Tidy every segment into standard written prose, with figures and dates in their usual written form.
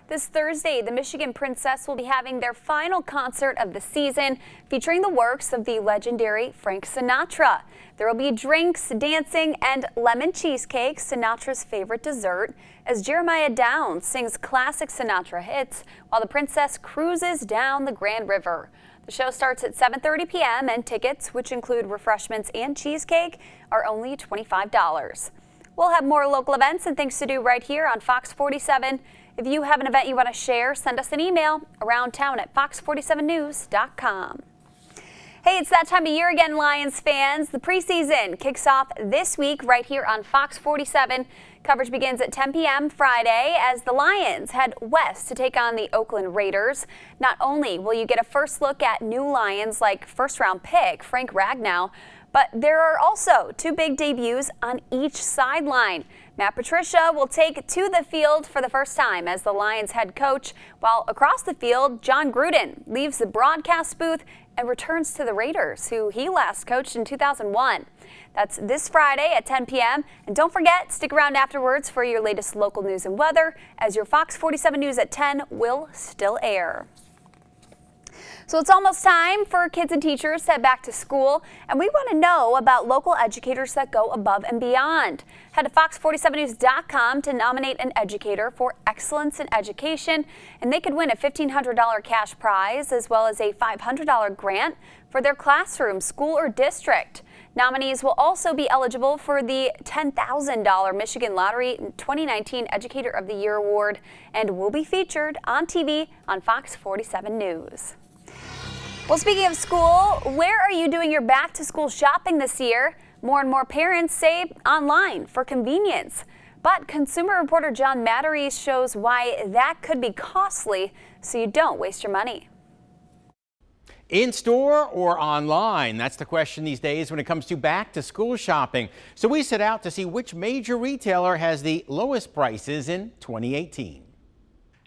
This Thursday, the Michigan Princess will be having their final concert of the season, featuring the works of the legendary Frank Sinatra. There will be drinks, dancing, and lemon cheesecake, Sinatra's favorite dessert, as Jeremiah Downs sings classic Sinatra hits while the princess cruises down the Grand River. The show starts at 7:30 p.m. and tickets, which include refreshments and cheesecake, are only $25. We'll have more local events and things to do right here on Fox 47. If you have an event you want to share, send us an email around town at fox47news.com. Hey, it's that time of year again, Lions fans. The preseason kicks off this week right here on Fox 47. Coverage begins at 10 p.m. Friday as the Lions head west to take on the Oakland Raiders. Not only will you get a first look at new Lions like first-round pick Frank Ragnow, but there are also two big debuts on each sideline. Matt Patricia will take to the field for the first time as the Lions head coach, while across the field, John Gruden leaves the broadcast booth and returns to the Raiders, who he last coached in 2001. That's this Friday at 10 p.m. And don't forget, stick around afterwards for your latest local news and weather, as your Fox 47 News at 10 will still air. So it's almost time for kids and teachers to head back to school, and we want to know about local educators that go above and beyond. Head to fox47news.com to nominate an educator for excellence in education, and they could win a $1,500 cash prize as well as a $500 grant for their classroom, school, or district. Nominees will also be eligible for the $10,000 Michigan Lottery 2019 Educator of the Year Award and will be featured on TV on Fox 47 News. Well, speaking of school, where are you doing your back-to-school shopping this year? More and more parents say online for convenience. But consumer reporter John Matteries shows why that could be costly, so you don't waste your money. In-store or online? That's the question these days when it comes to back-to-school shopping. So we set out to see which major retailer has the lowest prices in 2018.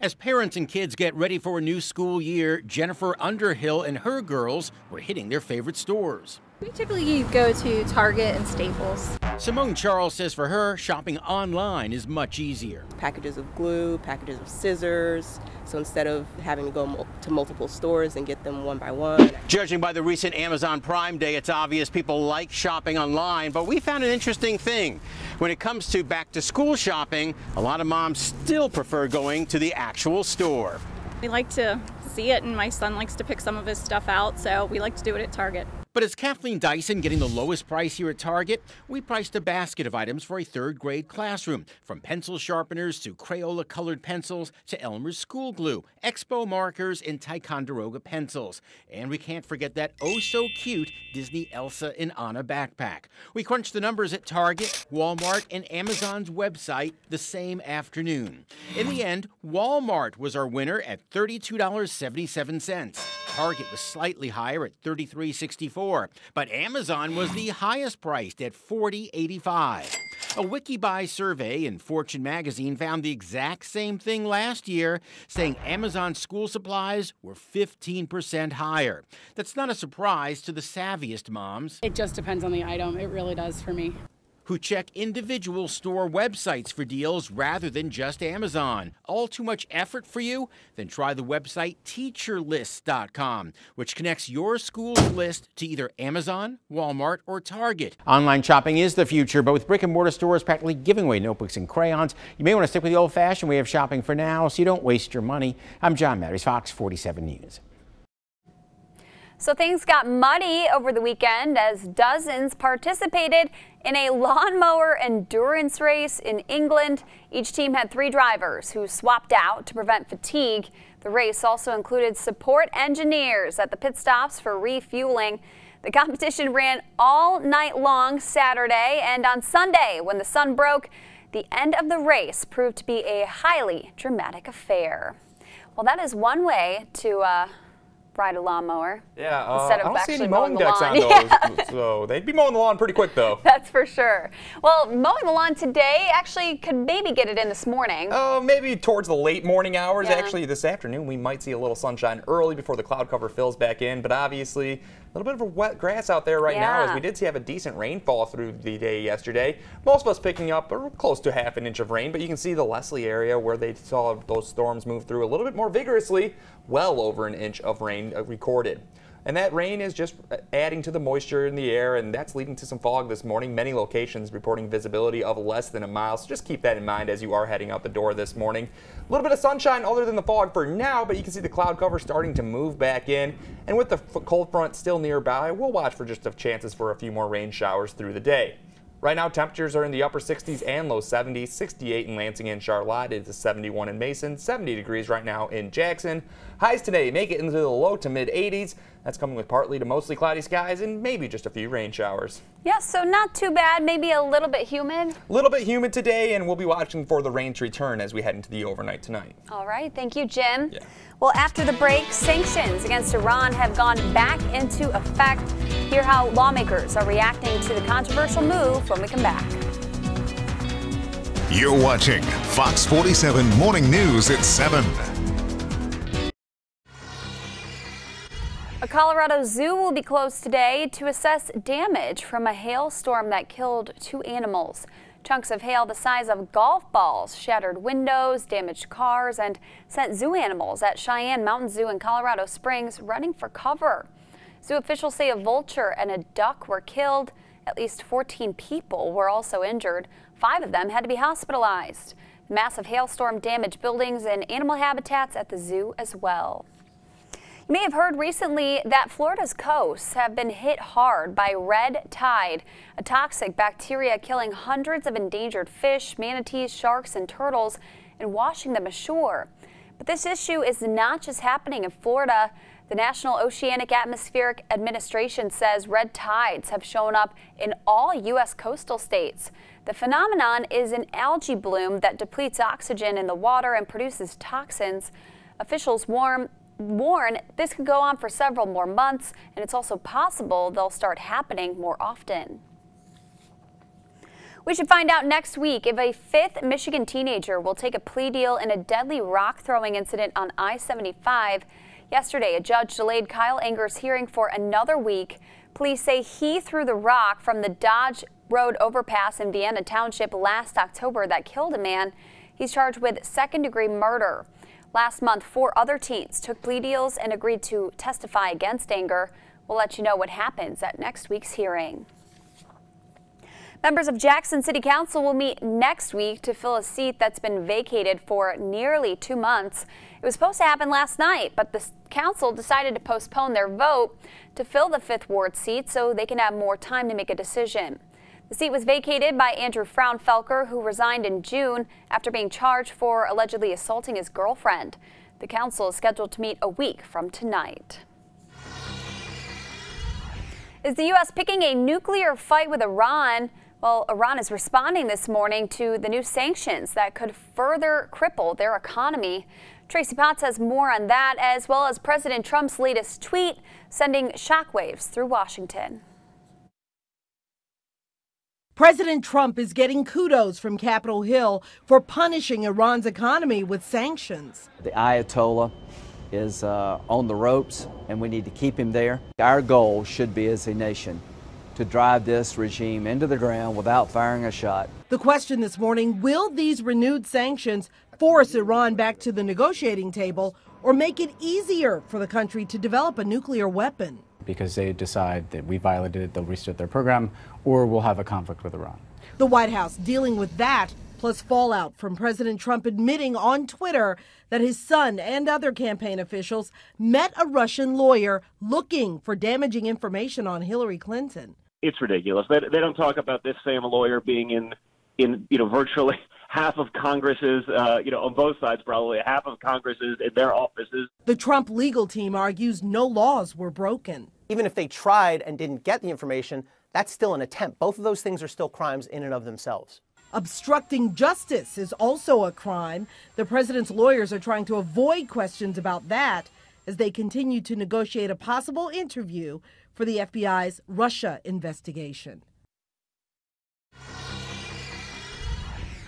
As parents and kids get ready for a new school year, Jennifer Underhill and her girls were hitting their favorite stores. We typically go to Target and Staples. Simone Charles says for her, shopping online is much easier. Packages of glue, packages of scissors, so instead of having to go to multiple stores and get them one by one. Judging by the recent Amazon Prime Day, it's obvious people like shopping online, but we found an interesting thing. When it comes to back-to-school shopping, a lot of moms still prefer going to the actual store. We like to see it, and my son likes to pick some of his stuff out, so we like to do it at Target. But is Kathleen Dyson getting the lowest price here at Target? We priced a basket of items for a third-grade classroom, from pencil sharpeners to Crayola-colored pencils to Elmer's school glue, Expo markers, and Ticonderoga pencils. And we can't forget that oh-so-cute Disney Elsa and Anna backpack. We crunched the numbers at Target, Walmart, and Amazon's website the same afternoon. In the end, Walmart was our winner at $32.77. Target was slightly higher at $33.64, but Amazon was the highest priced at $40.85. A WikiBuy survey in Fortune magazine found the exact same thing last year, saying Amazon school supplies were 15% higher. That's not a surprise to the savviest moms. It just depends on the item. It really does for me. Who check individual store websites for deals rather than just Amazon. All too much effort for you? Then try the website teacherlists.com, which connects your school's list to either Amazon, Walmart, or Target. Online shopping is the future, but with brick-and-mortar stores practically giving away notebooks and crayons, you may want to stick with the old-fashioned way of shopping for now so you don't waste your money. I'm John Matteries, Fox 47 News. So things got muddy over the weekend as dozens participated in a lawnmower endurance race in England. Each team had 3 drivers who swapped out to prevent fatigue. The race also included support engineers at the pit stops for refueling. The competition ran all night long Saturday, and on Sunday, when the sun broke, the end of the race proved to be a highly dramatic affair. Well, that is one way to ride a lawnmower. Yeah, instead of I don't see actually any mowing decks on those, so they'd be mowing the lawn pretty quick though. That's for sure. Well, mowing the lawn today actually could maybe get it in this morning. Maybe towards the late morning hours. Yeah. Actually, this afternoon we might see a little sunshine early before the cloud cover fills back in, but obviously A little bit of a wet grass out there right now, as we did have a decent rainfall through the day yesterday. Most of us picking up close to half an inch of rain, but you can see the Leslie area where they saw those storms move through a little bit more vigorously, well over an inch of rain recorded. And that rain is just adding to the moisture in the air, and that's leading to some fog this morning. Many locations reporting visibility of less than a mile, so just keep that in mind as you are heading out the door this morning. A little bit of sunshine other than the fog for now, but you can see the cloud cover starting to move back in. And with the cold front still nearby, we'll watch for just chances for a few more rain showers through the day. Right now, temperatures are in the upper 60s and low 70s, 68 in Lansing and Charlotte. It's 71 in Mason, 70 degrees right now in Jackson. Highs today make it into the low to mid 80s. That's coming with partly to mostly cloudy skies and maybe just a few rain showers. Yeah, so not too bad, maybe a little bit humid. A little bit humid today, and we'll be watching for the rain to return as we head into the overnight tonight. All right, thank you, Jim. Yeah. Well, after the break, sanctions against Iran have gone back into effect. Hear how lawmakers are reacting to the controversial move when we come back. You're watching Fox 47 Morning News at 7. A Colorado zoo will be closed today to assess damage from a hailstorm that killed 2 animals. Chunks of hail the size of golf balls shattered windows, damaged cars, and sent zoo animals at Cheyenne Mountain Zoo in Colorado Springs running for cover. Zoo officials say a vulture and a duck were killed. At least 14 people were also injured. 5 of them had to be hospitalized. The massive hailstorm damaged buildings and animal habitats at the zoo as well. You may have heard recently that Florida's coasts have been hit hard by red tide, a toxic bacteria killing hundreds of endangered fish, manatees, sharks, and turtles and washing them ashore. But this issue is not just happening in Florida. The National Oceanic Atmospheric Administration says red tides have shown up in all U.S. coastal states. The phenomenon is an algae bloom that depletes oxygen in the water and produces toxins. Officials warn this could go on for several more months, and it's also possible they'll start happening more often. We should find out next week if a 5th Michigan teenager will take a plea deal in a deadly rock-throwing incident on I-75. Yesterday, a judge delayed Kyle Anger's hearing for another week. Police say he threw the rock from the Dodge Road overpass in Vienna Township last October that killed a man. He's charged with second-degree murder. Last month, 4 other teens took plea deals and agreed to testify against Anger. We'll let you know what happens at next week's hearing. Members of Jackson City Council will meet next week to fill a seat that's been vacated for nearly 2 months. It was supposed to happen last night, but the council decided to postpone their vote to fill the 5th Ward seat so they can have more time to make a decision. The seat was vacated by Andrew Fraunfelker, who resigned in June after being charged for allegedly assaulting his girlfriend. The council is scheduled to meet a week from tonight. Is the U.S. picking a nuclear fight with Iran? Well, Iran is responding this morning to the new sanctions that could further cripple their economy. Tracy Potts has more on that, as well as President Trump's latest tweet sending shockwaves through Washington. President Trump is getting kudos from Capitol Hill for punishing Iran's economy with sanctions. The Ayatollah is on the ropes, and we need to keep him there. Our goal should be, as a nation, to drive this regime into the ground without firing a shot. The question this morning, will these renewed sanctions force Iran back to the negotiating table or make it easier for the country to develop a nuclear weapon? Because they decide that we violated it, they'll restart their program, or we'll have a conflict with Iran. The White House dealing with that, plus fallout from President Trump admitting on Twitter that his son and other campaign officials met a Russian lawyer looking for damaging information on Hillary Clinton. It's ridiculous. They don't talk about this same lawyer being in virtually half of Congresses, on both sides, probably half of Congresses in their offices. The Trump legal team argues no laws were broken. Even if they tried and didn't get the information, that's still an attempt. Both of those things are still crimes in and of themselves. Obstructing justice is also a crime. The president's lawyers are trying to avoid questions about that as they continue to negotiate a possible interview for the FBI's Russia investigation.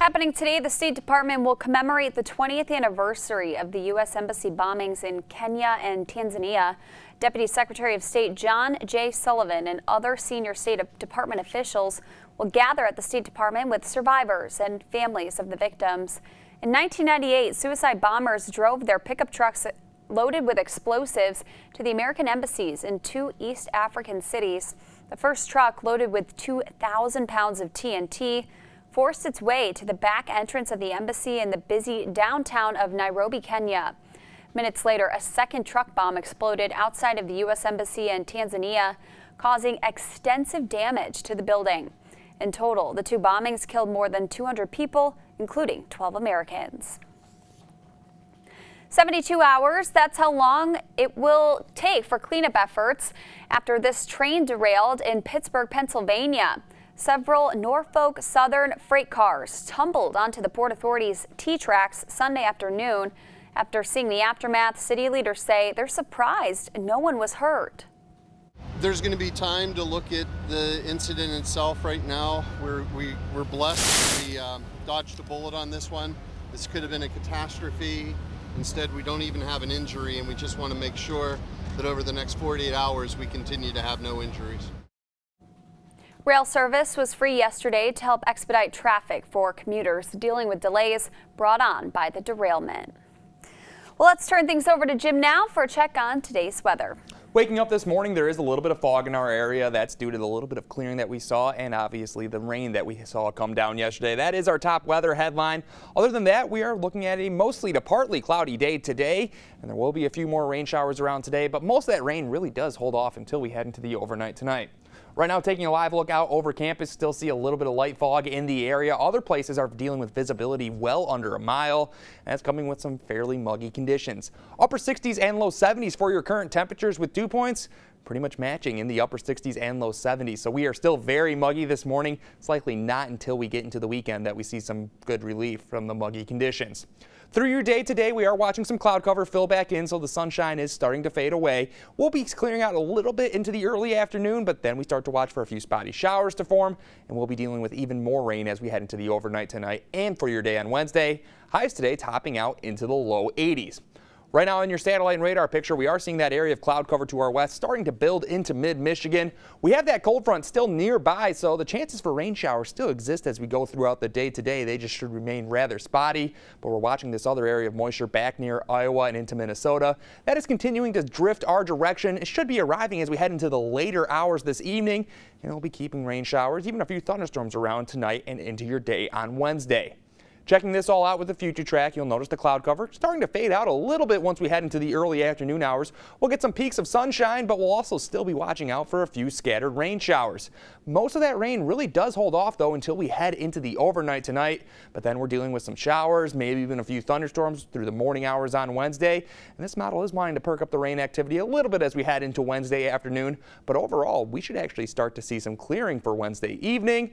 Happening today, the State Department will commemorate the 20th anniversary of the U.S. Embassy bombings in Kenya and Tanzania. Deputy Secretary of State John J. Sullivan and other senior State Department officials will gather at the State Department with survivors and families of the victims. In 1998, suicide bombers drove their pickup trucks loaded with explosives to the American embassies in 2 East African cities. The first truck, loaded with 2,000 pounds of TNT, forced its way to the back entrance of the embassy in the busy downtown of Nairobi, Kenya. Minutes later, a second truck bomb exploded outside of the U.S. Embassy in Tanzania, causing extensive damage to the building. In total, the 2 bombings killed more than 200 people, including 12 Americans. 72 hours, that's how long it will take for cleanup efforts after this train derailed in Pittsburgh, Pennsylvania. Several Norfolk Southern freight cars tumbled onto the Port Authority's T-tracks Sunday afternoon. After seeing the aftermath, city leaders say they're surprised no one was hurt. There's going to be time to look at the incident itself right now. We're blessed. We dodged a bullet on this one. This could have been a catastrophe. Instead, we don't even have an injury, and we just want to make sure that over the next 48 hours we continue to have no injuries. Rail service was free yesterday to help expedite traffic for commuters dealing with delays brought on by the derailment. Well, let's turn things over to Jim now for a check on today's weather. Waking up this morning, there is a little bit of fog in our area. That's due to the little bit of clearing that we saw and obviously the rain that we saw come down yesterday. That is our top weather headline. Other than that, we are looking at a mostly to partly cloudy day today, and there will be a few more rain showers around today, but most of that rain really does hold off until we head into the overnight tonight. Right now, taking a live look out over campus, still see a little bit of light fog in the area. Other places are dealing with visibility well under a mile, and that's coming with some fairly muggy conditions. Upper 60s and low 70s for your current temperatures, with dew points pretty much matching in the upper 60s and low 70s. So we are still very muggy this morning. It's likely not until we get into the weekend that we see some good relief from the muggy conditions. Through your day today, we are watching some cloud cover fill back in, so the sunshine is starting to fade away. We'll be clearing out a little bit into the early afternoon, but then we start to watch for a few spotty showers to form, and we'll be dealing with even more rain as we head into the overnight tonight and for your day on Wednesday. Highs today topping out into the low 80s. Right now on your satellite and radar picture, we are seeing that area of cloud cover to our west starting to build into mid-Michigan. We have that cold front still nearby, so the chances for rain showers still exist as we go throughout the day today. They just should remain rather spotty, but we're watching this other area of moisture back near Iowa and into Minnesota. That is continuing to drift our direction. It should be arriving as we head into the later hours this evening, and we'll be keeping rain showers, even a few thunderstorms around tonight and into your day on Wednesday. Checking this all out with the future track, you'll notice the cloud cover starting to fade out a little bit once we head into the early afternoon hours. We'll get some peaks of sunshine, but we'll also still be watching out for a few scattered rain showers. Most of that rain really does hold off, though, until we head into the overnight tonight. But then we're dealing with some showers, maybe even a few thunderstorms through the morning hours on Wednesday. And this model is wanting to perk up the rain activity a little bit as we head into Wednesday afternoon. But overall, we should actually start to see some clearing for Wednesday evening.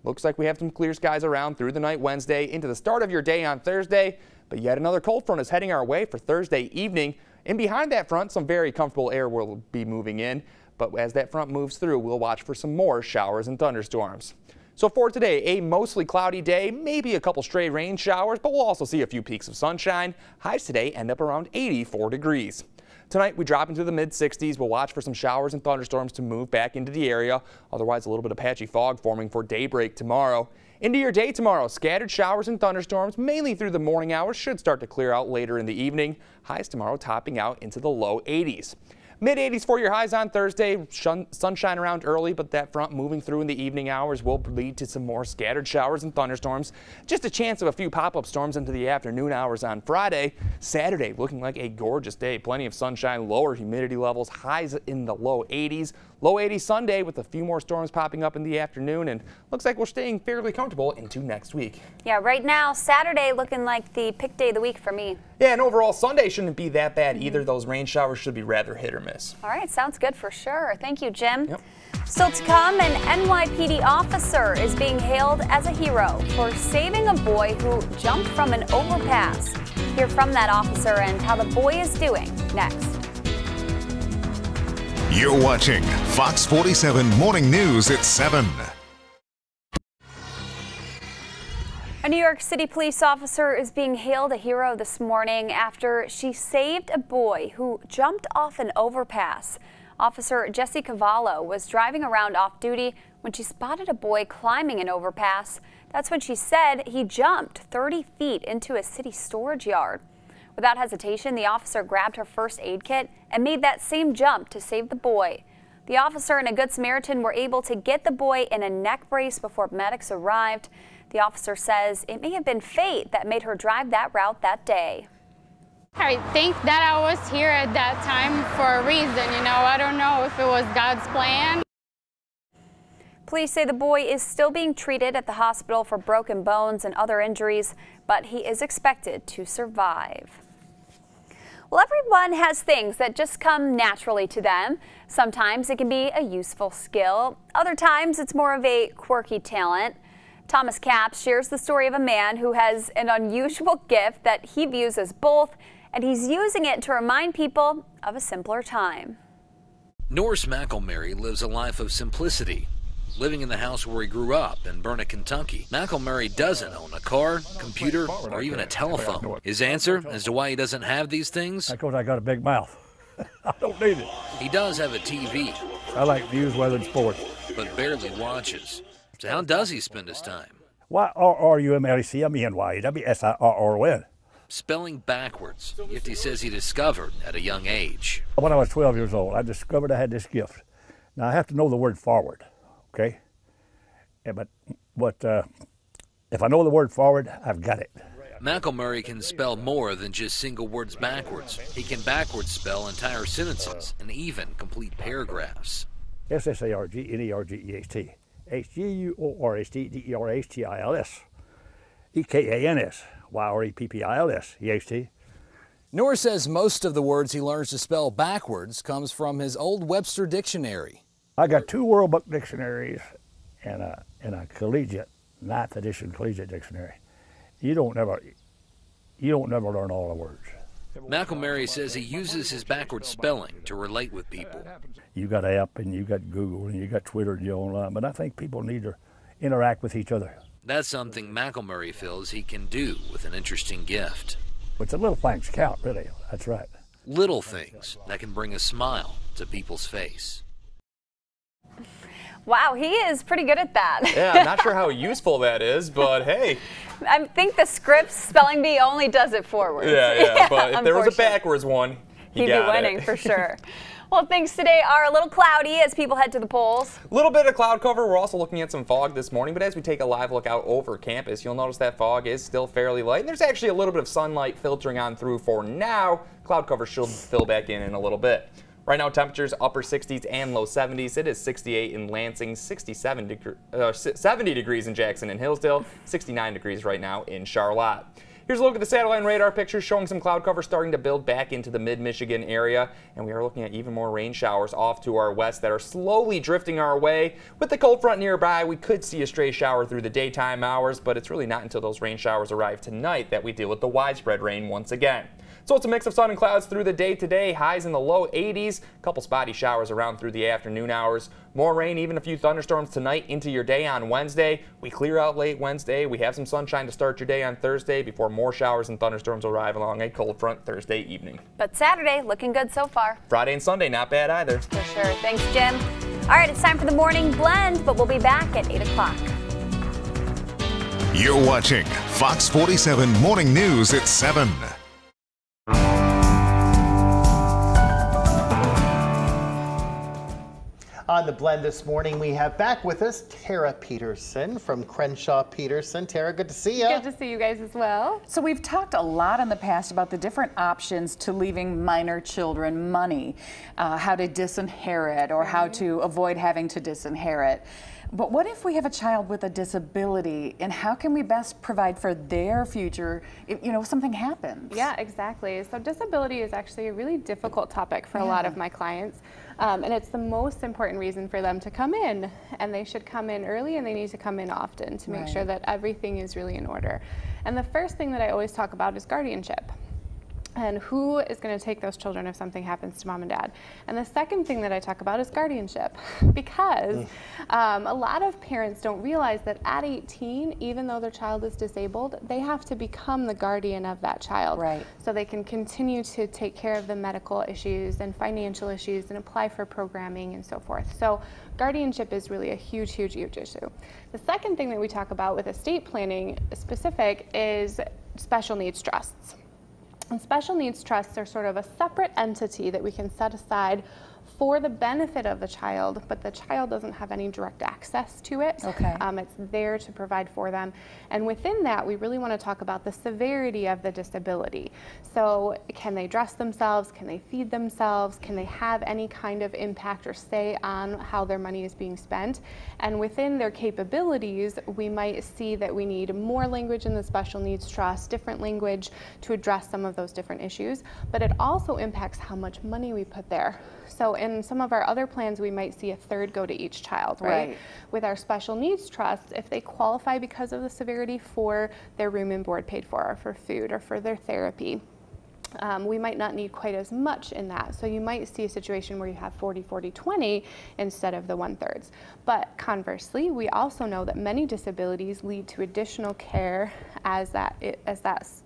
Looks like we have some clear skies around through the night Wednesday into the start of your day on Thursday, but yet another cold front is heading our way for Thursday evening. And behind that front, some very comfortable air will be moving in, but as that front moves through, we'll watch for some more showers and thunderstorms. So for today, a mostly cloudy day, maybe a couple stray rain showers, but we'll also see a few peaks of sunshine. Highs today end up around 84 degrees. Tonight, we drop into the mid-60s. We'll watch for some showers and thunderstorms to move back into the area. Otherwise, a little bit of patchy fog forming for daybreak tomorrow. Into your day tomorrow, scattered showers and thunderstorms, mainly through the morning hours, should start to clear out later in the evening. Highs tomorrow topping out into the low 80s. Mid-80s for your highs on Thursday. Sunshine around early, but that front moving through in the evening hours will lead to some more scattered showers and thunderstorms. Just a chance of a few pop-up storms into the afternoon hours on Friday. Saturday looking like a gorgeous day. Plenty of sunshine, lower humidity levels, highs in the low 80s. Low 80s Sunday with a few more storms popping up in the afternoon, and looks like we're staying fairly comfortable into next week. Yeah, right now, Saturday looking like the pick day of the week for me. Yeah, and overall, Sunday shouldn't be that bad either. Those rain showers should be rather hit or miss. All right, sounds good for sure. Thank you, Jim. Yep. Still to come, an NYPD officer is being hailed as a hero for saving a boy who jumped from an overpass. Hear from that officer and how the boy is doing next. You're watching Fox 47 Morning News at 7. A A New York City police officer is being hailed a hero this morning after she saved a boy who jumped off an overpass. Officer Jessie Cavallo was driving around off duty when she spotted a boy climbing an overpass. That's when she said he jumped 30 feet into a city storage yard. Without hesitation, the officer grabbed her first aid kit and made that same jump to save the boy. The officer and a Good Samaritan were able to get the boy in a neck brace before medics arrived. The officer says it may have been fate that made her drive that route that day. I think that I was here at that time for a reason, you know. I don't know if it was God's plan. Police say the boy is still being treated at the hospital for broken bones and other injuries, but he is expected to survive. Well, everyone has things that just come naturally to them. Sometimes it can be a useful skill. Other times it's more of a quirky talent. Thomas Capps shares the story of a man who has an unusual gift that he views as both, and he's using it to remind people of a simpler time. Norris McElmurray lives a life of simplicity. Living in the house where he grew up in Burnet, Kentucky, McElmurray doesn't own a car, computer, or even a telephone. His answer as to why he doesn't have these things? Because I got a big mouth. I don't need it. He does have a TV. I like news, weather, and sports. But barely watches. So how does he spend his time? Y-R-R-U-M-L-E-C-M-E-N-Y-W-S-I-R-R-O-N. Spelling backwards, a gift he says he discovered at a young age. When I was 12 years old, I discovered I had this gift. Now, I have to know the word forward, okay? But if I know the word forward, I've got it. McElmurray can spell more than just single words backwards. He can backwards spell entire sentences and even complete paragraphs. S-S-A-R-G-N-E-R-G-E-H-T. H-G-U-O-R-S-T-D-E-R-H-T-I-L-S. E-K-A-N-S. Y-R-E-P-P-I-L-S. E-H-T. Norris says most of the words he learns to spell backwards comes from his old Webster dictionary. I got 2 World Book dictionaries and a collegiate, 9th edition collegiate dictionary. You don't never learn all the words. McElmurray says he uses his backwards spelling to relate with people. You got app and you got Google and you got Twitter and you're online, but I think people need to interact with each other. That's something McElmurray feels he can do with an interesting gift. But the little things count, really. That's right. Little things that can bring a smile to people's face. Wow, he is pretty good at that. Yeah, I'm not sure how useful that is, but hey. I think the script spelling bee only does it forwards. Yeah, but if there was a backwards one, he'd be winning for sure. Well, things today are a little cloudy as people head to the polls. A little bit of cloud cover. We're also looking at some fog this morning, but as we take a live look out over campus, you'll notice that fog is still fairly light. And there's actually a little bit of sunlight filtering on through for now. Cloud cover should fill back in a little bit. Right now, temperatures upper 60s and low 70s. It is 68 in Lansing, 70 degrees in Jackson and Hillsdale, 69 degrees right now in Charlotte. Here's a look at the satellite and radar pictures showing some cloud cover starting to build back into the mid-Michigan area, and we are looking at even more rain showers off to our west that are slowly drifting our way. With the cold front nearby, we could see a stray shower through the daytime hours, but it's really not until those rain showers arrive tonight that we deal with the widespread rain once again. So it's a mix of sun and clouds through the day today, highs in the low 80s, a couple spotty showers around through the afternoon hours. More rain, even a few thunderstorms tonight into your day on Wednesday. We clear out late Wednesday. We have some sunshine to start your day on Thursday before more showers and thunderstorms arrive along a cold front Thursday evening. But Saturday, looking good so far. Friday and Sunday, not bad either. For sure. Thanks, Jim. All right, it's time for the morning blend, but we'll be back at 8 o'clock. You're watching Fox 47 Morning News at 7. On the blend this morning, we have back with us Tara Peterson from Crenshaw Peterson. Tara, good to see you. Good to see you guys as well. So we've talked a lot in the past about the different options to leaving minor children money, how to disinherit or how to avoid having to disinherit. But what if we have a child with a disability, and how can we best provide for their future if, you know, something happens? Yeah, exactly. So disability is actually a really difficult topic for a lot of my clients. And it's the most important reason for them to come in. And they should come in early, and they need to come in often to make sure that everything is really in order. And the first thing that I always talk about is guardianship. And who is going to take those children if something happens to mom and dad? And the second thing that I talk about is guardianship, because a lot of parents don't realize that at 18, even though their child is disabled, they have to become the guardian of that child. Right. So they can continue to take care of the medical issues and financial issues and apply for programming and so forth. So guardianship is really a huge, huge, huge issue. The second thing that we talk about with estate planning specific is special needs trusts. And special needs trusts are sort of a separate entity that we can set aside for the benefit of the child, but the child doesn't have any direct access to it. Okay. It's there to provide for them. And within that, we really want to talk about the severity of the disability. So can they dress themselves? Can they feed themselves? Can they have any kind of impact or say on how their money is being spent? And within their capabilities, we might see that we need more language in the special needs trust, different language to address some of those different issues, but it also impacts how much money we put there. So in some of our other plans, we might see a third go to each child, right? With our special needs trust, if they qualify because of the severity for their room and board paid for, or for food, or for their therapy, we might not need quite as much in that. So you might see a situation where you have 40-40-20 instead of the 1/3. But conversely, we also know that many disabilities lead to additional care as that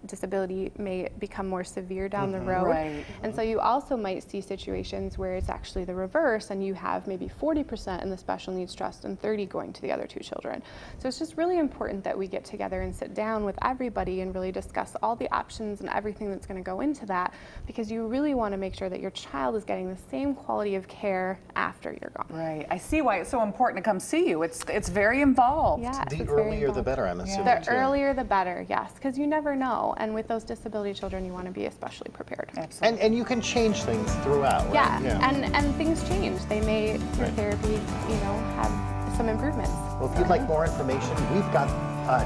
disability may become more severe down the road. Right. And so you also might see situations where it's actually the reverse, and you have maybe 40% in the special needs trust and 30 going to the other two children. So it's just really important that we get together and sit down with everybody and really discuss all the options and everything that's going to go into that, because you really want to make sure that your child is getting the same quality of care after you're gone. Right. I see why it's so important to come see you. It's very involved. Yes, The earlier the better, I'm assuming. The too. earlier the better, yes, because you never know. And with those disability children, you want to be especially prepared. Absolutely. And you can change things throughout, right? Yeah, and things change. They may, through therapy, have some improvements. Well, if you'd like more information, we've got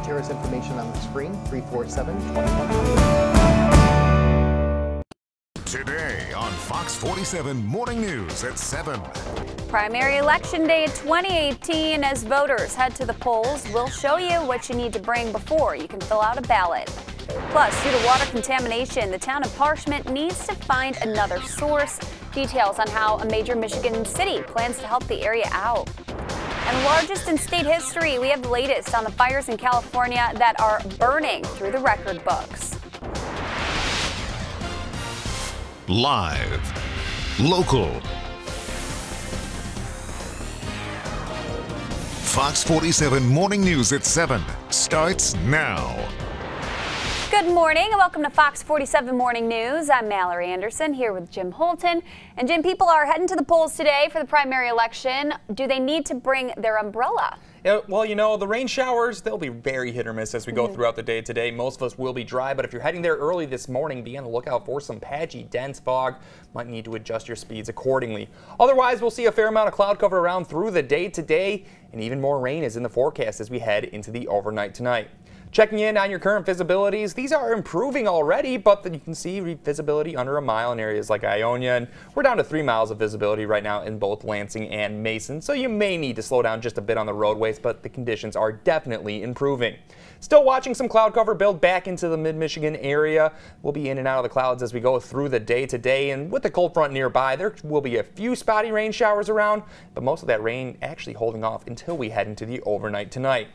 Tara's information on the screen, 347-2100. Today on Fox 47 Morning News at 7. Primary election day 2018. As voters head to the polls, we'll show you what you need to bring before you can fill out a ballot. Plus, due to water contamination, the town of Parchment needs to find another source. Details on how a major Michigan city plans to help the area out. And largest in state history, we have the latest on the fires in California that are burning through the record books. Live, local, Fox 47 Morning News at 7 starts now. Good morning and welcome to Fox 47 Morning News. I'm Mallory Anderson here with Jim Holton. And Jim, people are heading to the polls today for the primary election. Do they need to bring their umbrella? Yeah, well, you know, the rain showers, they'll be very hit or miss as we go throughout the day today. Most of us will be dry, but if you're heading there early this morning, be on the lookout for some patchy, dense fog. Might need to adjust your speeds accordingly. Otherwise, we'll see a fair amount of cloud cover around through the day today, and even more rain is in the forecast as we head into the overnight tonight. Checking in on your current visibilities, these are improving already, but you can see visibility under a mile in areas like Ionia, and we're down to 3 miles of visibility right now in both Lansing and Mason, so you may need to slow down just a bit on the roadways, but the conditions are definitely improving. Still watching some cloud cover build back into the mid-Michigan area. We'll be in and out of the clouds as we go through the day today, and with the cold front nearby, there will be a few spotty rain showers around, but most of that rain actually holding off until we head into the overnight tonight.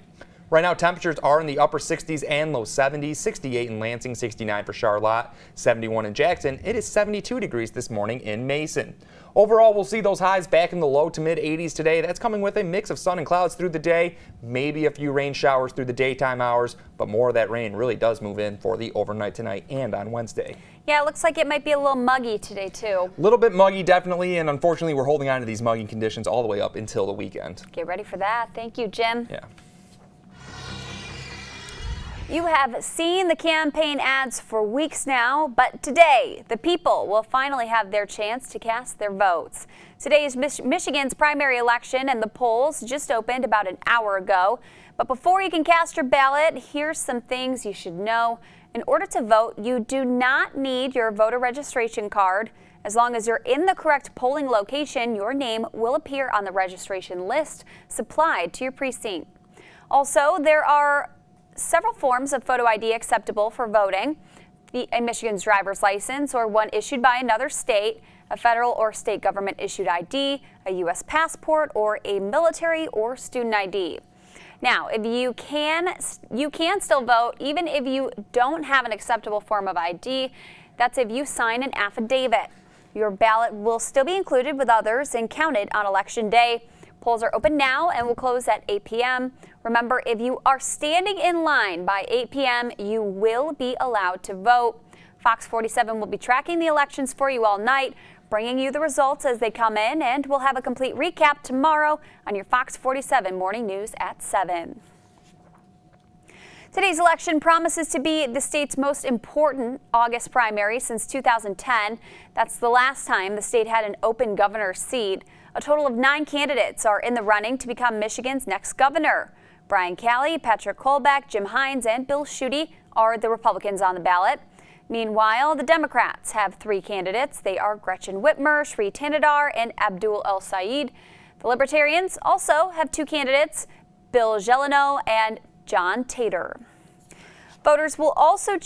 Right now, temperatures are in the upper 60s and low 70s, 68 in Lansing, 69 for Charlotte, 71 in Jackson. It is 72 degrees this morning in Mason. Overall, we'll see those highs back in the low to mid 80s today. That's coming with a mix of sun and clouds through the day, maybe a few rain showers through the daytime hours, but more of that rain really does move in for the overnight tonight and on Wednesday. Yeah, it looks like it might be a little muggy today, too. A little bit muggy, definitely, and unfortunately, we're holding on to these muggy conditions all the way up until the weekend. Get ready for that. Thank you, Jim. Yeah. You have seen the campaign ads for weeks now, but today the people will finally have their chance to cast their votes. Today is Michigan's primary election, and the polls just opened about an hour ago. But before you can cast your ballot, here's some things you should know. In order to vote, you do not need your voter registration card. As long as you're in the correct polling location, your name will appear on the registration list supplied to your precinct. Also, there are several forms of photo ID acceptable for voting. A Michigan's driver's license or one issued by another state, a federal or state government issued ID, a U.S. passport, or a military or student ID. Now, if you can still vote even if you don't have an acceptable form of ID. That's if you sign an affidavit. Your ballot will still be included with others and counted on Election Day. Polls are open now and will close at 8 p.m. Remember, if you are standing in line by 8 p.m., you will be allowed to vote. Fox 47 will be tracking the elections for you all night, bringing you the results as they come in, and we'll have a complete recap tomorrow on your Fox 47 Morning News at 7. Today's election promises to be the state's most important August primary since 2010. That's the last time the state had an open governor's seat. A total of 9 candidates are in the running to become Michigan's next governor. Brian Calley, Patrick Kolbeck, Jim Hines, and Bill Schuette are the Republicans on the ballot. Meanwhile, the Democrats have 3 candidates. They are Gretchen Whitmer, Sri Tanadar, and Abdul El Sayed. The Libertarians also have 2 candidates, Bill Gelano and John Tater. Voters will also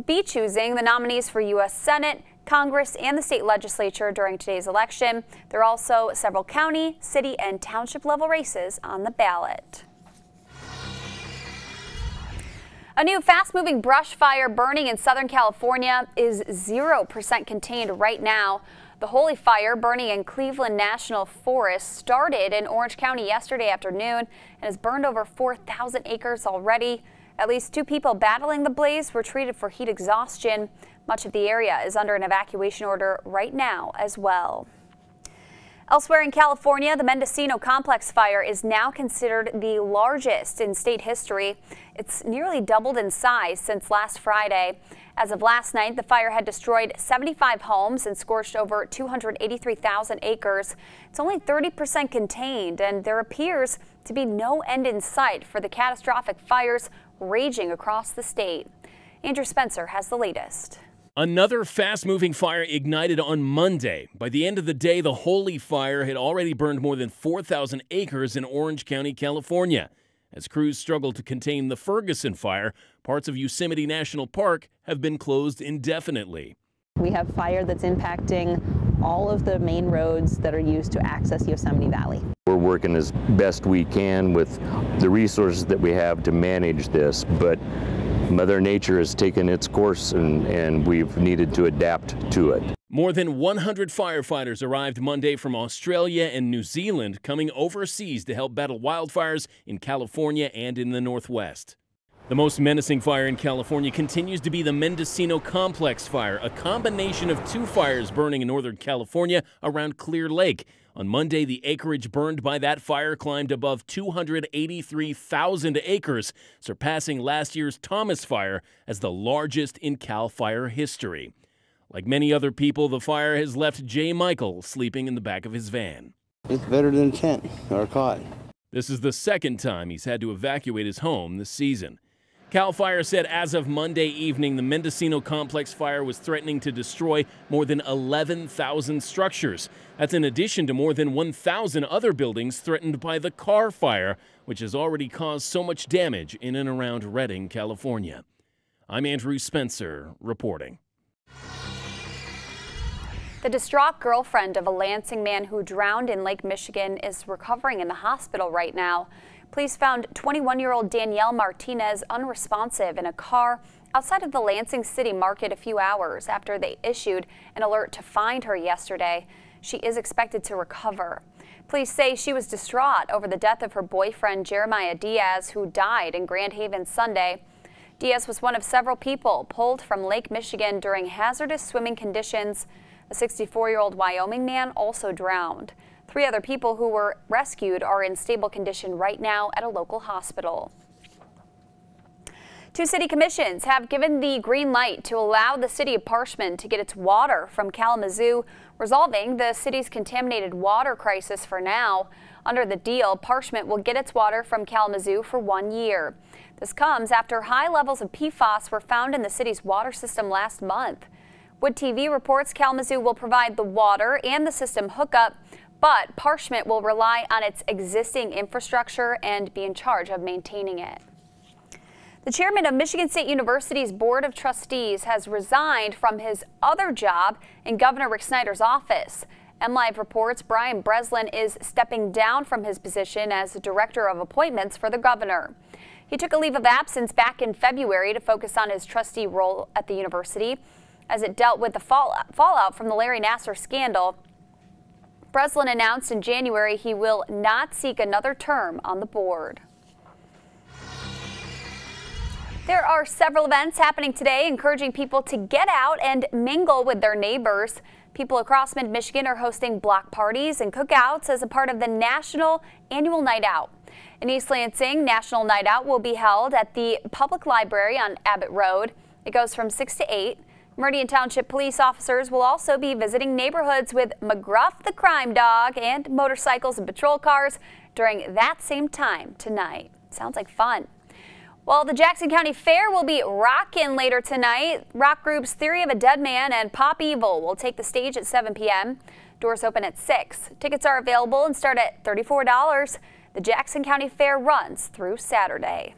be choosing the nominees for U.S. Senate, Congress, and the state legislature during today's election. There are also several county, city, and township level races on the ballot. A new fast-moving brush fire burning in Southern California is 0% contained right now. The Holy Fire burning in Cleveland National Forest started in Orange County yesterday afternoon and has burned over 4,000 acres already. At least 2 people battling the blaze were treated for heat exhaustion. Much of the area is under an evacuation order right now as well. Elsewhere in California, the Mendocino Complex fire is now considered the largest in state history. It's nearly doubled in size since last Friday. As of last night, the fire had destroyed 75 homes and scorched over 283,000 acres. It's only 30% contained, and there appears to be no end in sight for the catastrophic fires raging across the state. Andrew Spencer has the latest. Another fast-moving fire ignited on Monday. By the end of the day, the Holy Fire had already burned more than 4,000 acres in Orange County, California. As crews struggled to contain the Ferguson fire, parts of Yosemite National Park have been closed indefinitely. We have fire that's impacting all of the main roads that are used to access Yosemite Valley. We're working as best we can with the resources that we have to manage this, but Mother Nature has taken its course and we've needed to adapt to it. More than 100 firefighters arrived Monday from Australia and New Zealand, coming overseas to help battle wildfires in California and in the Northwest. The most menacing fire in California continues to be the Mendocino Complex fire, a combination of 2 fires burning in Northern California around Clear Lake. On Monday, the acreage burned by that fire climbed above 283,000 acres, surpassing last year's Thomas fire as the largest in Cal Fire history. Like many other people, the fire has left Jay Michael sleeping in the back of his van. It's better than a tent or a cot. This is the second time he's had to evacuate his home this season. Cal Fire said as of Monday evening, the Mendocino Complex fire was threatening to destroy more than 11,000 structures. That's in addition to more than 1,000 other buildings threatened by the Carr Fire, which has already caused so much damage in and around Redding, California. I'm Andrew Spencer, reporting. The distraught girlfriend of a Lansing man who drowned in Lake Michigan is recovering in the hospital right now. Police found 21-year-old Danielle Martinez unresponsive in a car outside of the Lansing City Market a few hours after they issued an alert to find her yesterday. She is expected to recover. Police say she was distraught over the death of her boyfriend, Jeremiah Diaz, who died in Grand Haven Sunday. Diaz was one of several people pulled from Lake Michigan during hazardous swimming conditions. A 64-year-old Wyoming man also drowned. 3 other people who were rescued are in stable condition right now at a local hospital. 2 city commissions have given the green light to allow the city of Parchman to get its water from Kalamazoo, resolving the city's contaminated water crisis for now. Under the deal, Parchman will get its water from Kalamazoo for 1 year. This comes after high levels of PFAS were found in the city's water system last month. Wood TV reports Kalamazoo will provide the water and the system hookup, but Parchman will rely on its existing infrastructure and be in charge of maintaining it. The chairman of Michigan State University's Board of Trustees has resigned from his other job in Governor Rick Snyder's office. MLive reports Brian Breslin is stepping down from his position as Director of Appointments for the governor. He took a leave of absence back in February to focus on his trustee role at the university as it dealt with the fallout from the Larry Nassar scandal. Breslin announced in January he will not seek another term on the board. There are several events happening today encouraging people to get out and mingle with their neighbors. People across mid-Michigan are hosting block parties and cookouts as a part of the National Annual Night Out. In East Lansing, National Night Out will be held at the Public Library on Abbott Road. It goes from 6 to 8. Meridian Township police officers will also be visiting neighborhoods with McGruff the Crime Dog and motorcycles and patrol cars during that same time tonight. Sounds like fun. Well, the Jackson County Fair will be rockin' later tonight. Rock groups Theory of a Dead Man and Pop Evil will take the stage at 7 p.m. Doors open at 6. Tickets are available and start at $34. The Jackson County Fair runs through Saturday.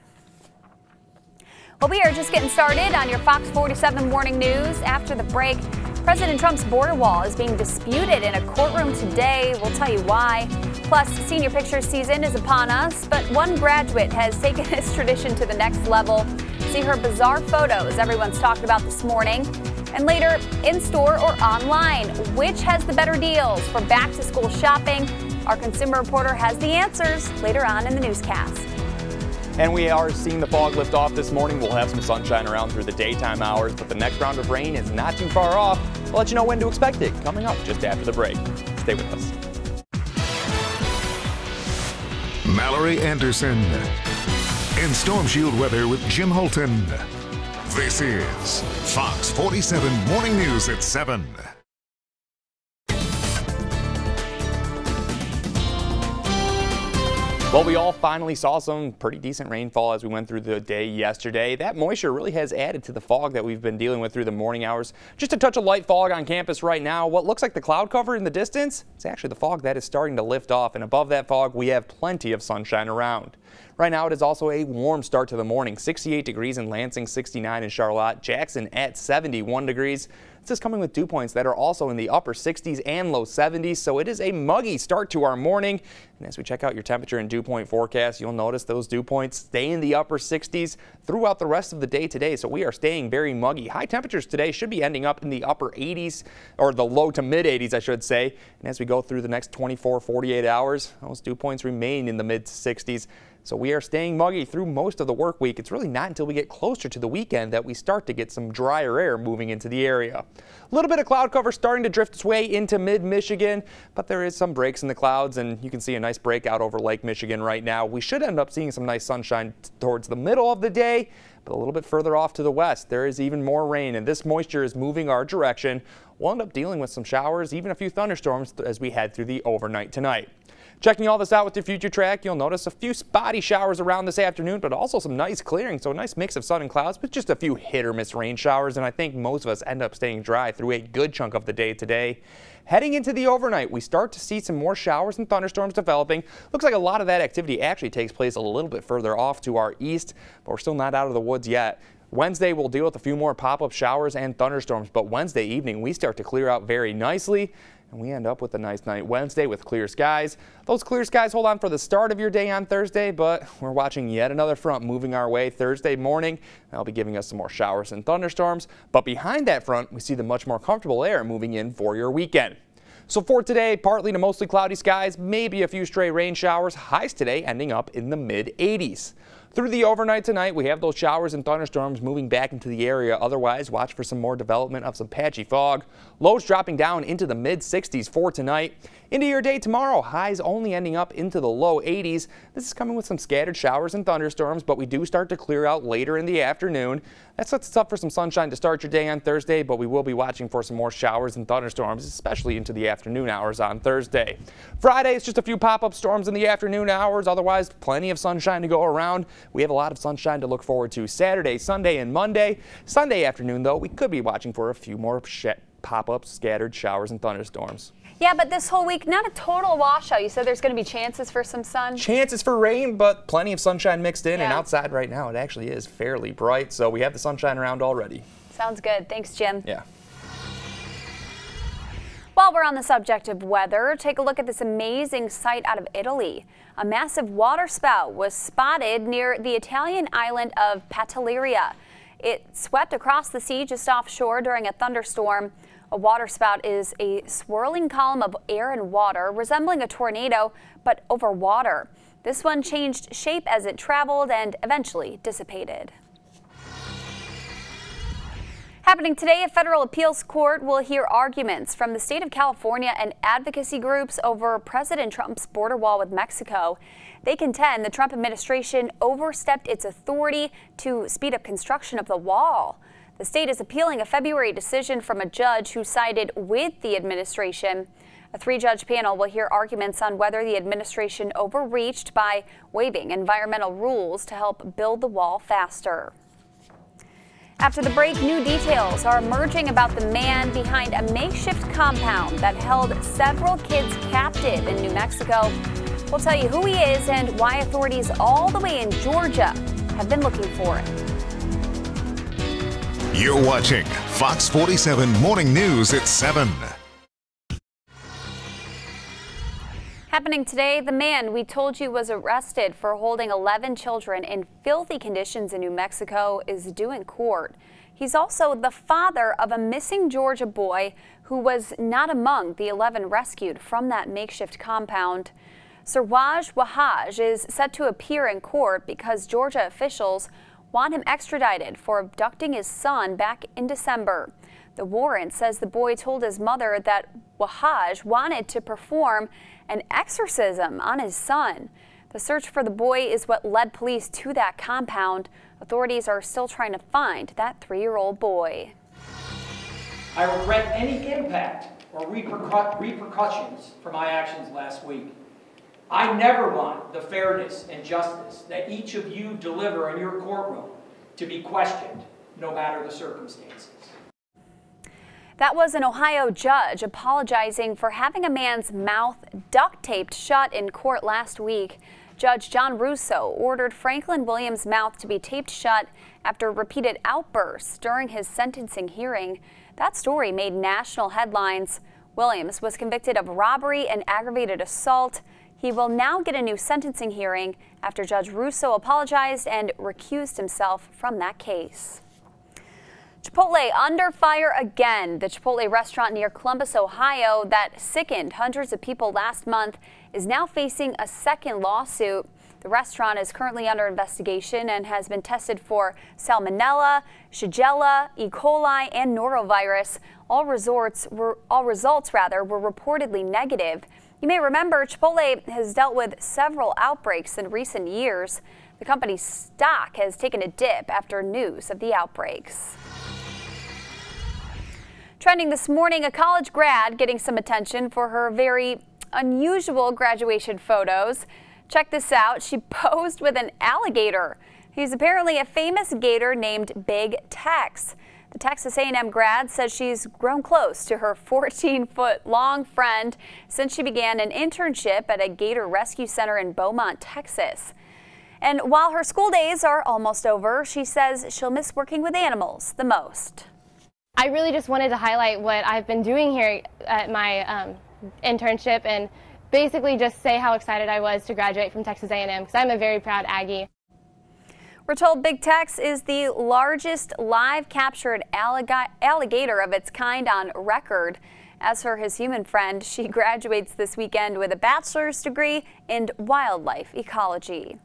Well, we are just getting started on your Fox 47 Morning News. After the break, President Trump's border wall is being disputed in a courtroom today. We'll tell you why. Plus, senior pictures season is upon us, but one graduate has taken this tradition to the next level. See her bizarre photos everyone's talked about this morning. And later, in-store or online, which has the better deals for back-to-school shopping? Our consumer reporter has the answers later on in the newscast. And we are seeing the fog lift off this morning. We'll have some sunshine around through the daytime hours, but the next round of rain is not too far off. We'll let you know when to expect it coming up just after the break. Stay with us. Mallory Anderson in Storm Shield weather with Jim Holton. This is Fox 47 Morning News at 7. Well, we all finally saw some pretty decent rainfall as we went through the day yesterday. That moisture really has added to the fog that we've been dealing with through the morning hours. Just a touch of light fog on campus right now. What looks like the cloud cover in the distance, it's actually the fog that is starting to lift off. And above that fog, we have plenty of sunshine around. Right now, it is also a warm start to the morning. 68 degrees in Lansing, 69 in Charlotte, Jackson at 71 degrees. This is coming with dew points that are also in the upper 60s and low 70s, so it is a muggy start to our morning. And as we check out your temperature and dew point forecast, you'll notice those dew points stay in the upper 60s throughout the rest of the day today, so we are staying very muggy. High temperatures today should be ending up in the upper 80s, or the low to mid 80s, I should say. And as we go through the next 24, 48 hours, those dew points remain in the mid 60s. So we are staying muggy through most of the work week. It's really not until we get closer to the weekend that we start to get some drier air moving into the area. A little bit of cloud cover starting to drift its way into mid-Michigan, but there is some breaks in the clouds, and you can see a nice breakout over Lake Michigan right now. We should end up seeing some nice sunshine towards the middle of the day, but a little bit further off to the west, there is even more rain, and this moisture is moving our direction. We'll end up dealing with some showers, even a few thunderstorms as we head through the overnight tonight. Checking all this out with your future track, you'll notice a few spotty showers around this afternoon, but also some nice clearing. So a nice mix of sun and clouds, but just a few hit or miss rain showers. And I think most of us end up staying dry through a good chunk of the day today. Heading into the overnight, we start to see some more showers and thunderstorms developing. Looks like a lot of that activity actually takes place a little bit further off to our east, but we're still not out of the woods yet. Wednesday, we'll deal with a few more pop-up showers and thunderstorms, but Wednesday evening, we start to clear out very nicely. And we end up with a nice night Wednesday with clear skies. Those clear skies hold on for the start of your day on Thursday, but we're watching yet another front moving our way Thursday morning. That'll be giving us some more showers and thunderstorms. But behind that front, we see the much more comfortable air moving in for your weekend. So for today, partly to mostly cloudy skies, maybe a few stray rain showers. Highs today ending up in the mid-80s. Through the overnight tonight, we have those showers and thunderstorms moving back into the area. Otherwise, watch for some more development of some patchy fog. Lows dropping down into the mid-60s for tonight. Into your day tomorrow, highs only ending up into the low 80s. This is coming with some scattered showers and thunderstorms, but we do start to clear out later in the afternoon. That sets us up for some sunshine to start your day on Thursday, but we will be watching for some more showers and thunderstorms, especially into the afternoon hours on Thursday. Friday, it's just a few pop-up storms in the afternoon hours. Otherwise, plenty of sunshine to go around. We have a lot of sunshine to look forward to Saturday, Sunday, and Monday. Sunday afternoon, though, we could be watching for a few more pop-up scattered showers and thunderstorms. Yeah, but this whole week, not a total washout. You said there's going to be chances for some sun? Chances for rain, but plenty of sunshine mixed in. And outside right now, it actually is fairly bright. So we have the sunshine around already. Sounds good. Thanks, Jim. Yeah. While we're on the subject of weather, take a look at this amazing sight out of Italy. A massive waterspout was spotted near the Italian island of Pantelleria. It swept across the sea just offshore during a thunderstorm. A waterspout is a swirling column of air and water resembling a tornado, but over water. This one changed shape as it traveled and eventually dissipated. Happening today, a federal appeals court will hear arguments from the state of California and advocacy groups over President Trump's border wall with Mexico. They contend the Trump administration overstepped its authority to speed up construction of the wall. The state is appealing a February decision from a judge who sided with the administration. A 3-judge panel will hear arguments on whether the administration overreached by waiving environmental rules to help build the wall faster. After the break, new details are emerging about the man behind a makeshift compound that held several kids captive in New Mexico. We'll tell you who he is and why authorities all the way in Georgia have been looking for him. You're watching Fox 47 Morning News at 7. Happening today, the man we told you was arrested for holding 11 children in filthy conditions in New Mexico is due in court. He's also the father of a missing Georgia boy who was not among the 11 rescued from that makeshift compound. Siraj Wahaj is set to appear in court because Georgia officials want him extradited for abducting his son back in December. The warrant says the boy told his mother that Wahaj wanted to perform an exorcism on his son. The search for the boy is what led police to that compound. Authorities are still trying to find that 3-year-old boy. I regret any impact or repercussions for my actions last week. I never want the fairness and justice that each of you deliver in your courtroom to be questioned, no matter the circumstances. That was an Ohio judge apologizing for having a man's mouth duct taped shut in court last week. Judge John Russo ordered Franklin Williams' mouth to be taped shut after repeated outbursts during his sentencing hearing. That story made national headlines. Williams was convicted of robbery and aggravated assault. He will now get a new sentencing hearing after Judge Russo apologized and recused himself from that case. Chipotle under fire again. The Chipotle restaurant near Columbus, Ohio that sickened hundreds of people last month is now facing a second lawsuit. The restaurant is currently under investigation and has been tested for Salmonella, Shigella, E. coli, and norovirus. All results were reportedly negative. You may remember Chipotle has dealt with several outbreaks in recent years. The company's stock has taken a dip after news of the outbreaks. Trending this morning, a college grad getting some attention for her very unusual graduation photos. Check this out. She posed with an alligator. He's apparently a famous gator named Big Tex. The Texas A&M grad says she's grown close to her 14-foot-long friend since she began an internship at a gator rescue center in Beaumont, Texas. And while her school days are almost over, she says she'll miss working with animals the most. I really just wanted to highlight what I've been doing here at my internship and basically just say how excited I was to graduate from Texas A&M because I'm a very proud Aggie. We're told Big Tex is the largest live captured alligator of its kind on record. As for his human friend, she graduates this weekend with a bachelor's degree in wildlife ecology.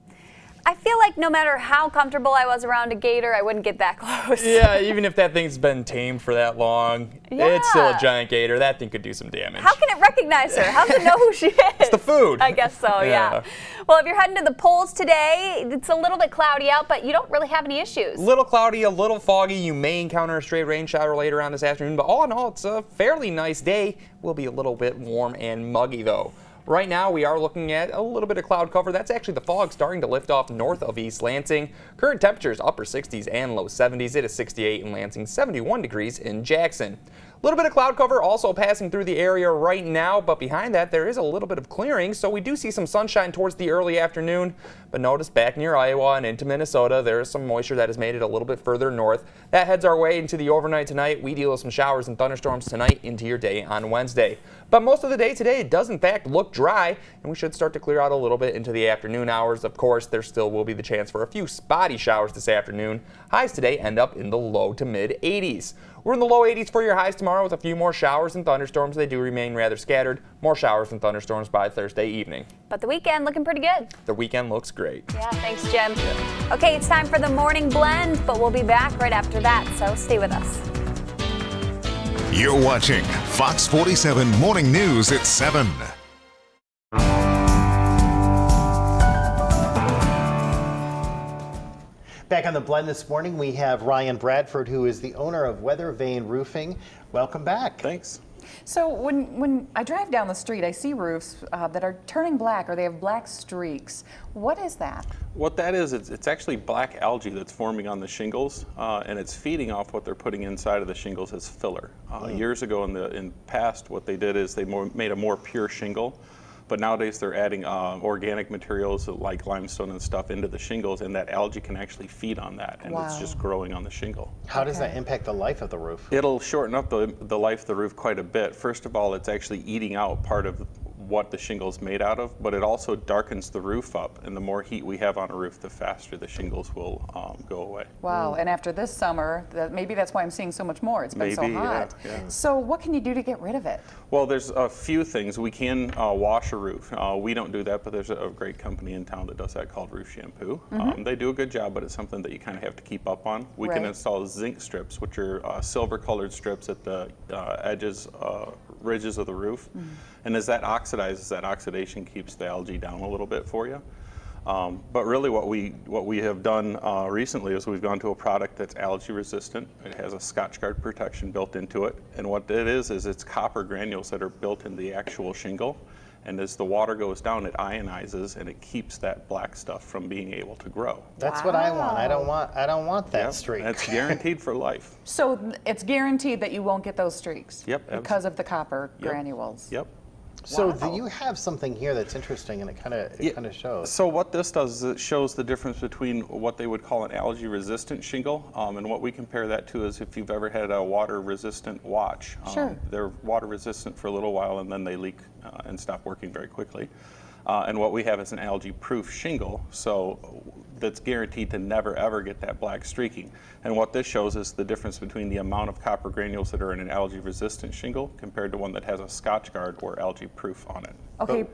I feel like no matter how comfortable I was around a gator, I wouldn't get that close. Yeah, even if that thing's been tamed for that long, it's still a giant gator. That thing could do some damage. How can it recognize her? How does it know who she is? It's the food. I guess so, yeah. Well, if you're heading to the polls today, it's a little bit cloudy out, but you don't really have any issues. A little cloudy, a little foggy. You may encounter a stray rain shower later on this afternoon, but all in all, it's a fairly nice day. Will be a little bit warm and muggy, though. Right now, we are looking at a little bit of cloud cover. That's actually the fog starting to lift off north of East Lansing. Current temperatures upper 60s and low 70s. It is 68 in Lansing, 71 degrees in Jackson. A little bit of cloud cover also passing through the area right now, but behind that there is a little bit of clearing, so we do see some sunshine towards the early afternoon. But notice back near Iowa and into Minnesota, there is some moisture that has made it a little bit further north. That heads our way into the overnight tonight. We deal with some showers and thunderstorms tonight into your day on Wednesday. But most of the day today does in fact look dry, and we should start to clear out a little bit into the afternoon hours. Of course, there still will be the chance for a few spotty showers this afternoon. Highs today end up in the low to mid 80s. We're in the low 80s for your highs tomorrow with a few more showers and thunderstorms. They do remain rather scattered. More showers and thunderstorms by Thursday evening. But the weekend looking pretty good. The weekend looks great. Yeah, thanks, Jim. Yeah. Okay, it's time for the morning blend, but we'll be back right after that, so stay with us. You're watching Fox 47 Morning News at 7. Back on the blend this morning, we have Ryan Bradford, who is the owner of Weather Vane Roofing. Welcome back. Thanks. So when I drive down the street, I see roofs that are turning black, or they have black streaks. What is that? What that is, it's actually black algae that's forming on the shingles, and it's feeding off what they're putting inside of the shingles as filler. Years ago in the past, what they did is they made a more pure shingle. But nowadays they're adding organic materials like limestone and stuff into the shingles, and that algae can actually feed on that, and it's just growing on the shingle. How does that impact the life of the roof? It'll shorten up the life of the roof quite a bit. First of all, it's actually eating out part of what the shingle's made out of, but it also darkens the roof up, and the more heat we have on a roof, the faster the shingles will go away. Wow, and after this summer, maybe that's why I'm seeing so much more. It's been so hot. Yeah. So what can you do to get rid of it? Well, there's a few things. We can wash a roof. We don't do that, but there's a great company in town that does that called Roof Shampoo. They do a good job, but it's something that you kind of have to keep up on. We can install zinc strips, which are silver-colored strips at the edges, ridges of the roof. And as that oxidizes, that oxidation keeps the algae down a little bit for you. But really what we have done recently is we've gone to a product that's algae resistant. It has a Scotchgard protection built into it. And what it is it's copper granules that are built in the actual shingle. And as the water goes down, it ionizes and it keeps that black stuff from being able to grow. That's what I want. I don't want that streak. That's guaranteed for life. So it's guaranteed that you won't get those streaks. Yep. Because of the copper granules. Yep. So you have something here that's interesting, and it kind of shows. So what this does is it shows the difference between what they would call an algae-resistant shingle, and what we compare that to is if you've ever had a water-resistant watch. They're water-resistant for a little while, and then they leak and stop working very quickly. And what we have is an algae-proof shingle, so that's guaranteed to never ever get that black streaking. And what this shows is the difference between the amount of copper granules that are in an algae-resistant shingle compared to one that has a Scotchgard or algae-proof on it. Okay.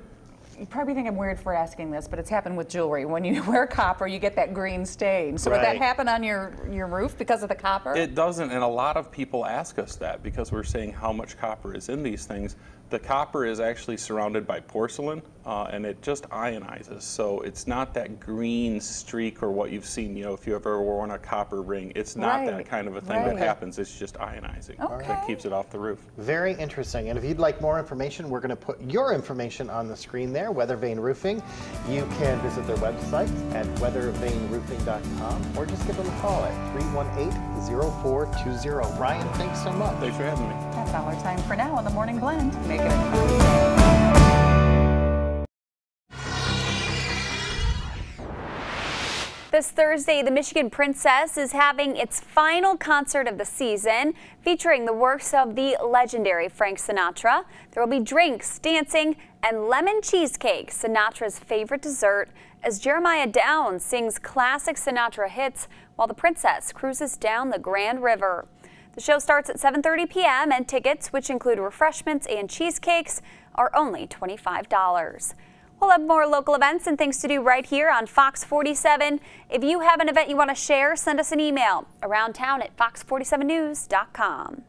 You probably think I'm weird for asking this, but it's happened with jewelry. When you wear copper, you get that green stain. So would that happen on your roof because of the copper? It doesn't, and a lot of people ask us that because we're saying how much copper is in these things. The copper is actually surrounded by porcelain, and it just ionizes. So it's not that green streak or what you've seen, if you ever worn a copper ring. It's not that kind of a thing that happens. It's just ionizing that keeps it off the roof. Very interesting. And if you'd like more information, we're going to put your information on the screen there, Weather Vane Roofing. You can visit their website at weathervaneroofing.com or just give them a call at 318-0420. Ryan, thanks so much. Thanks for having me. That's all our time for now on the Morning Blend. Make it a This Thursday, the Michigan Princess is having its final concert of the season, featuring the works of the legendary Frank Sinatra. There will be drinks, dancing, and lemon cheesecake, Sinatra's favorite dessert, as Jeremiah Downs sings classic Sinatra hits while the princess cruises down the Grand River. The show starts at 7:30 p.m. and tickets, which include refreshments and cheesecakes, are only $25. We'll have more local events and things to do right here on Fox 47. If you have an event you want to share, send us an email aroundtown@fox47news.com.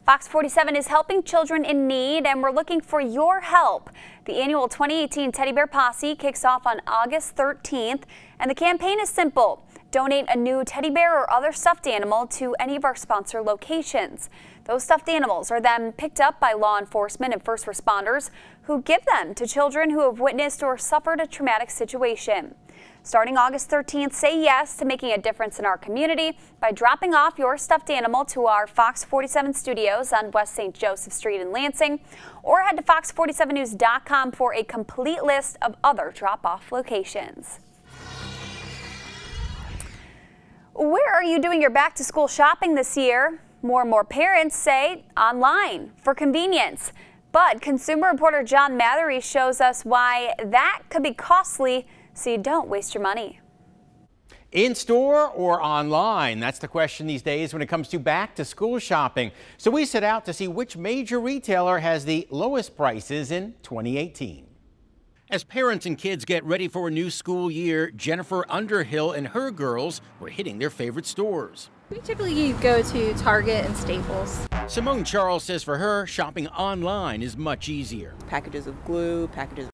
Fox 47 is helping children in need, and we're looking for your help. The annual 2018 Teddy Bear Posse kicks off on August 13th, and the campaign is simple. donate a new teddy bear or other stuffed animal to any of our sponsor locations. Those stuffed animals are then picked up by law enforcement and first responders who give them to children who have witnessed or suffered a traumatic situation. Starting August 13th, say yes to making a difference in our community by dropping off your stuffed animal to our Fox 47 studios on West St. Joseph Street in Lansing, or head to fox47news.com for a complete list of other drop-off locations. Where are you doing your back-to-school shopping this year? More and more parents say online for convenience. But consumer reporter John Mathery shows us why that could be costly, so you don't waste your money. In store or online? That's the question these days when it comes to back to school shopping. So we set out to see which major retailer has the lowest prices in 2018. As parents and kids get ready for a new school year, Jennifer Underhill and her girls were hitting their favorite stores. We typically go to Target and Staples. Simone Charles says for her, shopping online is much easier. Packages of glue, packages of